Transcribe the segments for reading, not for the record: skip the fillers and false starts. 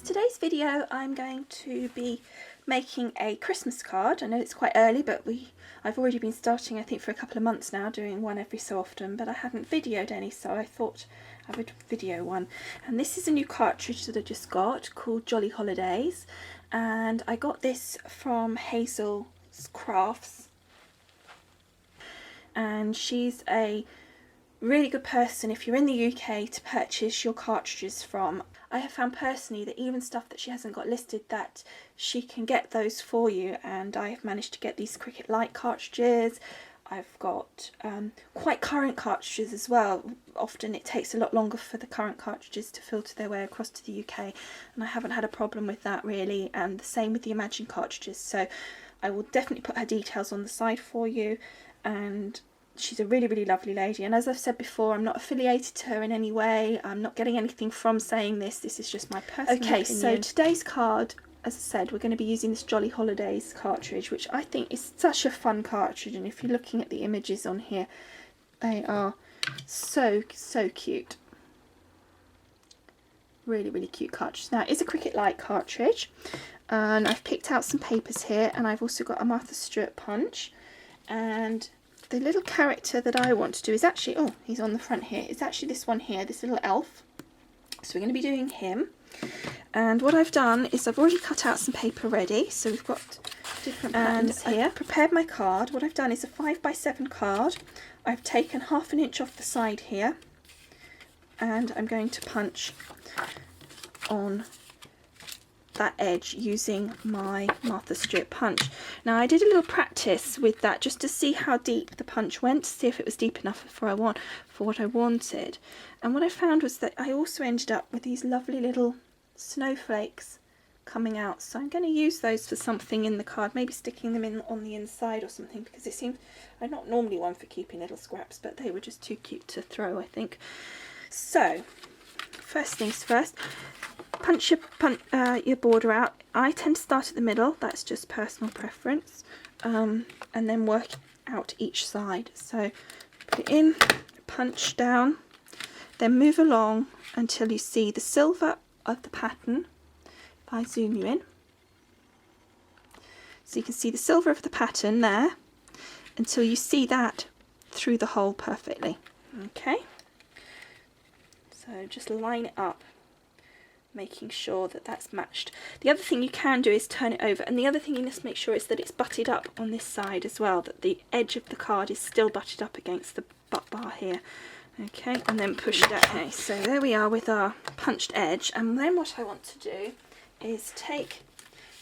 today's video I'm going to be making a Christmas card. I know it's quite early, but I've already been starting, I think, for a couple of months now, doing one every so often, but I hadn't videoed any, so I thought I would video one. And this is a new cartridge that I just got called Jolly Holidays, and I got this from Hazel's Crafts, and she's a really good person if you're in the UK to purchase your cartridges from. I have found personally that even stuff that she hasn't got listed, that she can get those for you, and I have managed to get these Cricut Light cartridges. I've got quite current cartridges as well. Often it takes a lot longer for the current cartridges to filter their way across to the UK, and I haven't had a problem with that really, and the same with the Imagine cartridges. So I will definitely put her details on the side for you, and she's a really, really lovely lady. And as I've said before, I'm not affiliated to her in any way. I'm not getting anything from saying this. This is just my personal opinion. Okay, so today's card, as I said, we're going to be using this Jolly Holidays cartridge, which I think is such a fun cartridge. And if you're looking at the images on here, they are so cute. Really, really cute cartridge. Now, it's a Cricut Light cartridge, and I've picked out some papers here, and I've also got a Martha Stewart punch. And the little character that I want to do is actually, oh, he's on the front here. It's actually this one here, this little elf. So we're going to be doing him. And what I've done is I've already cut out some paper ready. So we've got different patterns here. I've prepared my card. What I've done is a 5x7 card. I've taken 1/2 inch off the side here, and I'm going to punch on that edge using my Martha Stewart punch. Now, I did a little practice with that just to see how deep the punch went, to see if it was deep enough for what I wanted. And what I found was that I also ended up with these lovely little snowflakes coming out. So I'm going to use those for something in the card, maybe sticking them in on the inside or something, because it seems, I'm not normally one for keeping little scraps, but they were just too cute to throw, I think. So first things first, punch your border out. I tend to start at the middle, that's just personal preference, and then work out each side. So put it in, punch down, then move along until you see the silver of the pattern. If I zoom you in, so you can see the silver of the pattern there, until you see that through the hole perfectly. Okay, so just line it up, making sure that that's matched. The other thing you can do is turn it over, and the other thing you must make sure is that it's butted up on this side as well, that the edge of the card is still butted up against the butt bar here. Okay, and then push it out. Okay, so there we are with our punched edge, and then what I want to do is take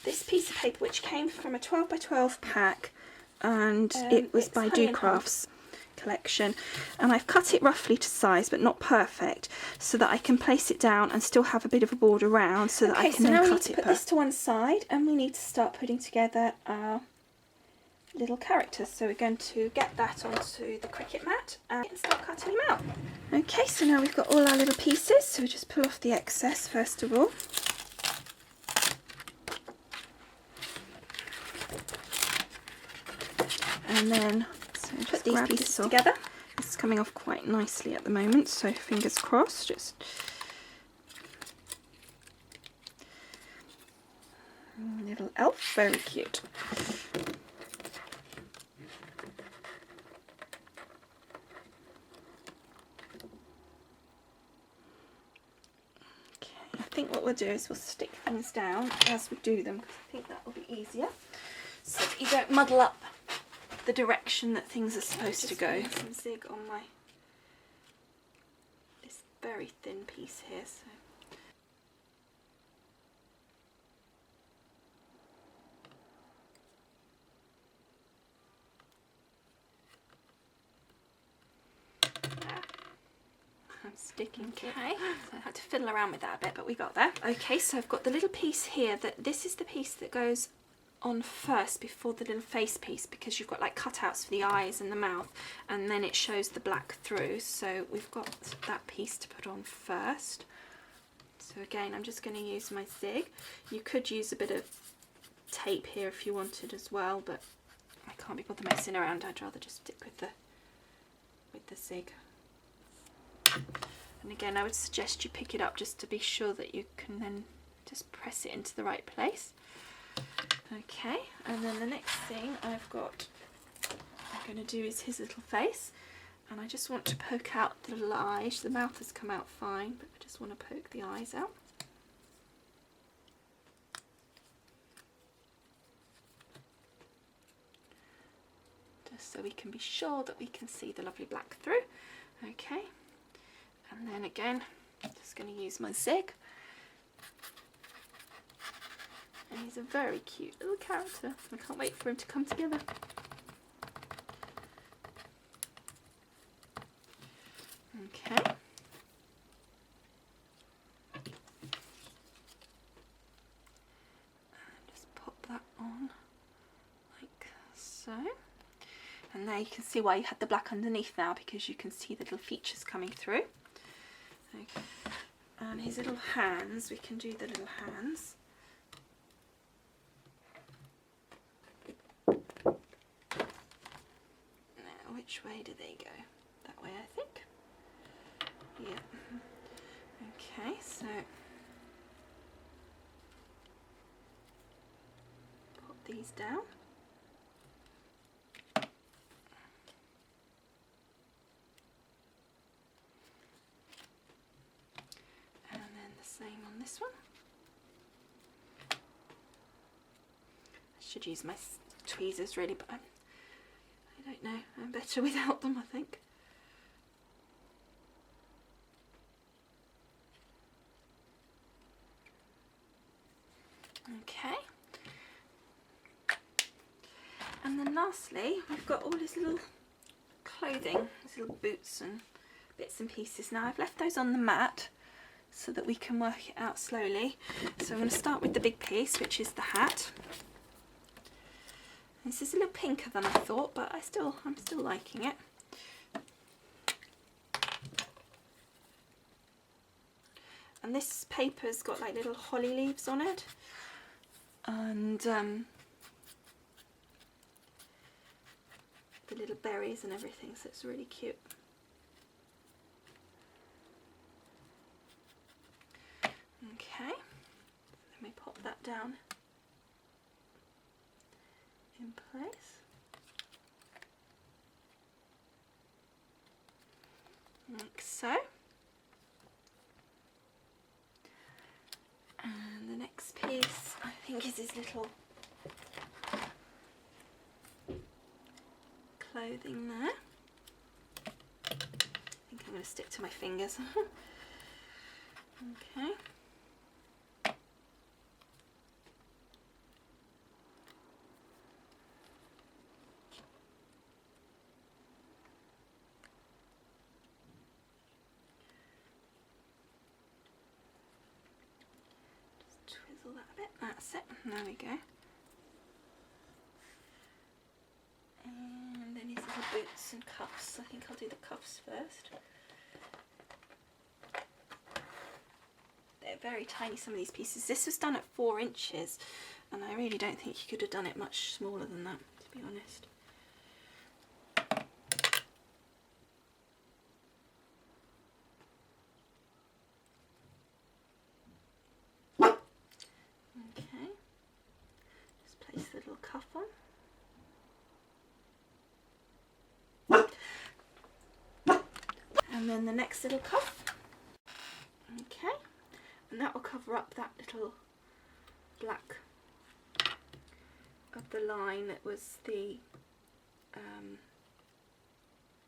this piece of paper, which came from a 12x12 pack, and it was by Do Crafts collection, and I've cut it roughly to size but not perfect, so that I can place it down and still have a bit of a border around, so that I can then cut it. Okay, so now we need to put this to one side, and we need to start putting together our little characters. So we're going to get that onto the Cricut mat and start cutting them out. Okay, so now we've got all our little pieces, so we just pull off the excess first of all. And then put these pieces together. It's coming off quite nicely at the moment, so fingers crossed. Just little elf, very cute. Okay, I think what we'll do is we'll stick things down as we do them, because I think that will be easier, so that you don't muddle up the direction that things are supposed to go. Some zig on this very thin piece here. So I'm sticking. Okay, so I had to fiddle around with that a bit, but we got there. Okay, so I've got the little piece here. This is the piece that goes on first before the little face piece, because you've got like cutouts for the eyes and the mouth, and then it shows the black through. So we've got that piece to put on first. So again, I'm just going to use my zig. You could use a bit of tape here if you wanted as well, but I can't be bothered messing around. I'd rather just stick with the zig. And again, I would suggest you pick it up just to be sure that you can then Just press it into the right place. Okay, and then the next thing I'm going to do is his little face, and I just want to poke out the little eyes. The mouth has come out fine, but I just want to poke the eyes out. Just so we can be sure that we can see the lovely black through. Okay, and then again, just going to use my zig. And he's a very cute little character. I can't wait for him to come together. Okay. And just pop that on like so. And there you can see why you had the black underneath now, because you can see the little features coming through. Okay. And his little hands, we can do the little hands. Which way do they go? That way, I think. Yeah. Okay, so pop these down. And then the same on this one. I should use my tweezers really, but I don't know, I'm better without them, I think. Okay. And then lastly, we've got all his little clothing, his little boots and bits and pieces. Now I've left those on the mat so that we can work it out slowly. So I'm going to start with the big piece, which is the hat. This is a little pinker than I thought, but I'm still liking it. And this paper's got like little holly leaves on it, and the little berries and everything, so it's really cute. Okay, let me pop that down in place. Like so. And the next piece, I think, is his little clothing there. I think I'm going to stick to my fingers. Okay. Twizzle that a bit, that's it, there we go. And then his little boots and cuffs. I think I'll do the cuffs first. They're very tiny, some of these pieces. This was done at 4 inches, and I really don't think you could have done it much smaller than that, to be honest. Okay, just place the little cuff on. And then the next little cuff. Okay, and that will cover up that little black of the line that was the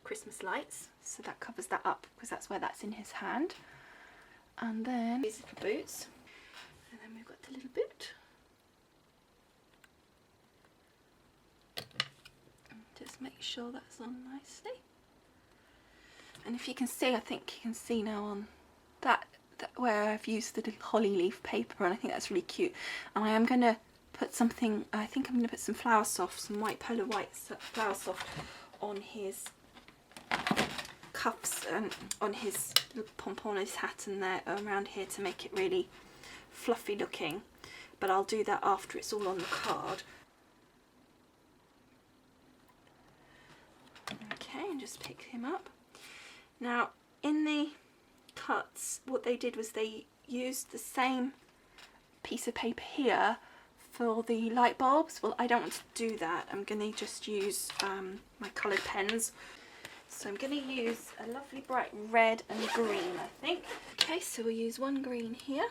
Christmas lights. So that covers that up, because that's where that's in his hand. And then these little boots. And then we've got the little boot. And just make sure that's on nicely. And if you can see, I think you can see now on that where I've used the little holly leaf paper, and I think that's really cute. And I am going to put something, I think I'm going to put some Flower Soft, some white Polar White Flower Soft on his cuffs and on his little pompon, his hat, and there around here to make it really fluffy looking. But I'll do that after it's all on the card. Okay, and just pick him up. Now, in the cuts, what they did was they used the same piece of paper here for the light bulbs. Well, I don't want to do that. I'm going to just use my coloured pens. So I'm going to use a lovely bright red and green, I think. Okay, so we'll use one green here.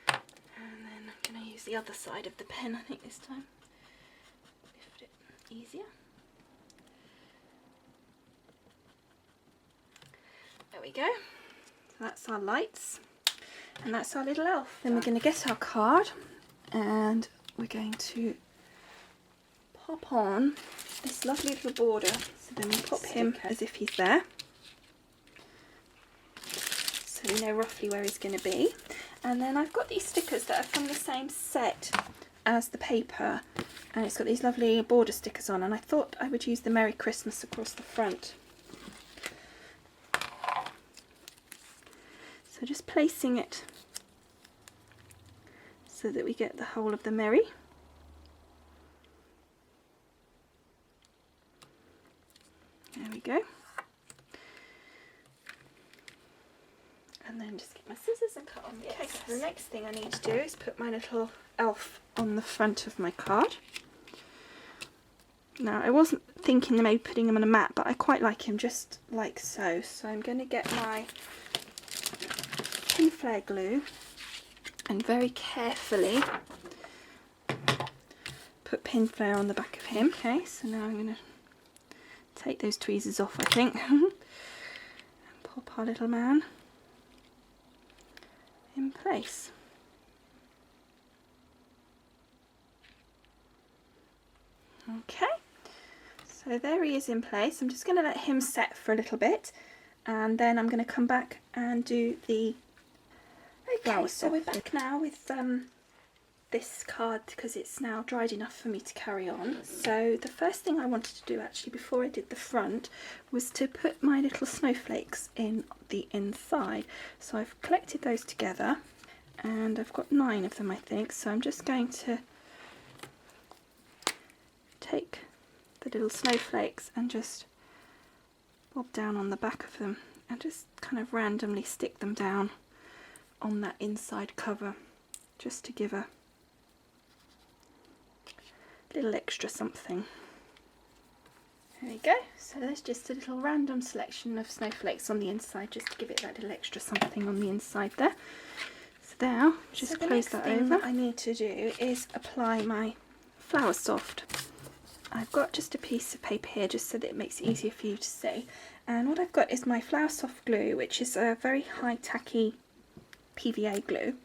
And then I'm going to use the other side of the pen, I think, this time. Lift it easier. There we go. So that's our lights, and that's our little elf. Then we're going to get our card, and we're going to pop on this lovely little border. So then we pop him as if he's there, so we know roughly where he's going to be. And then I've got these stickers that are from the same set as the paper, and it's got these lovely border stickers on, and I thought I would use the Merry Christmas across the front. So just placing it so that we get the whole of the Merry. There we go. And then just get my scissors and cut on the excess. So the next thing I need to do is put my little elf on the front of my card. Now, I wasn't thinking of maybe putting him on a mat, but I quite like him just like so. So I'm going to get my pin flare glue and very carefully put pin flare on the back of him. Okay, so now I'm going to take those tweezers off, I think, and pop our little man in place. Okay, so there he is in place. I'm just going to let him set for a little bit, and then I'm going to come back and do the flower. So we're back now with this card because it's now dried enough for me to carry on. So the first thing I wanted to do actually before I did the front was to put my little snowflakes in the inside. So I've collected those together, and I've got 9 of them, I think. So I'm just going to take the little snowflakes and just bob down on the back of them and just kind of randomly stick them down on that inside cover, just to give a little extra something. There we go. So there's just a little random selection of snowflakes on the inside, just to give it that little extra something on the inside there. So now just close that over. What I need to do is apply my Flower Soft. I've got just a piece of paper here just so that it makes it easier for you to see, and what I've got is my Flower Soft glue, which is a very high tacky PVA glue.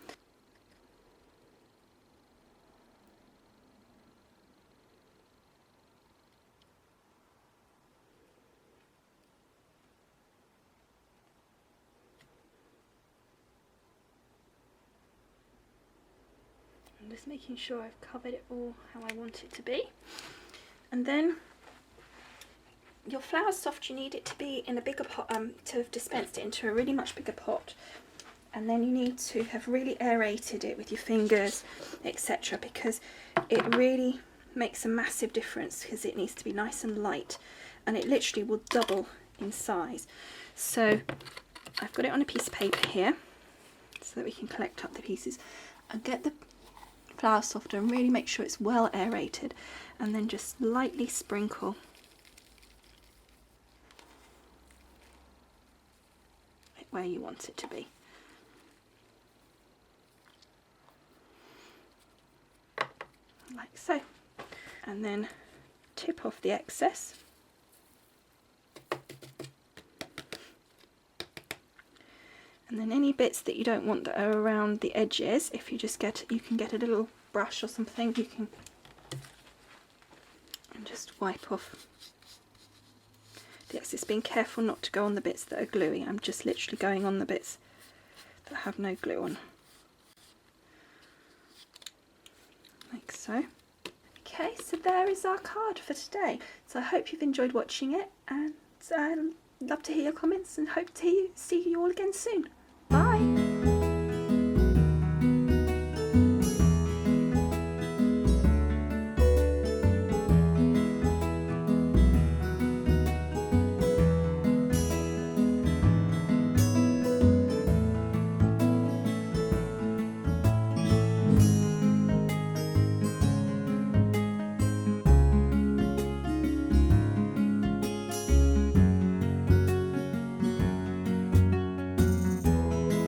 I'm just making sure I've covered it all how I want it to be. And then your Flower Soft, you need it to be in a bigger pot, to have dispensed it into a really much bigger pot. And then you need to have really aerated it with your fingers, etc., because it really makes a massive difference, because it needs to be nice and light, and it literally will double in size. So I've got it on a piece of paper here so that we can collect up the pieces, and get the Flower Softer and really make sure it's well aerated, and then just lightly sprinkle it where you want it to be. Like so, and then tip off the excess, and then any bits that you don't want that are around the edges, if you just get, you can get a little brush or something, you can, and just wipe off the excess, being careful not to go on the bits that are gluey. I'm just literally going on the bits that have no glue on. Like so. Okay, so there is our card for today. So I hope you've enjoyed watching it, and I'd love to hear your comments, and hope to see you all again soon.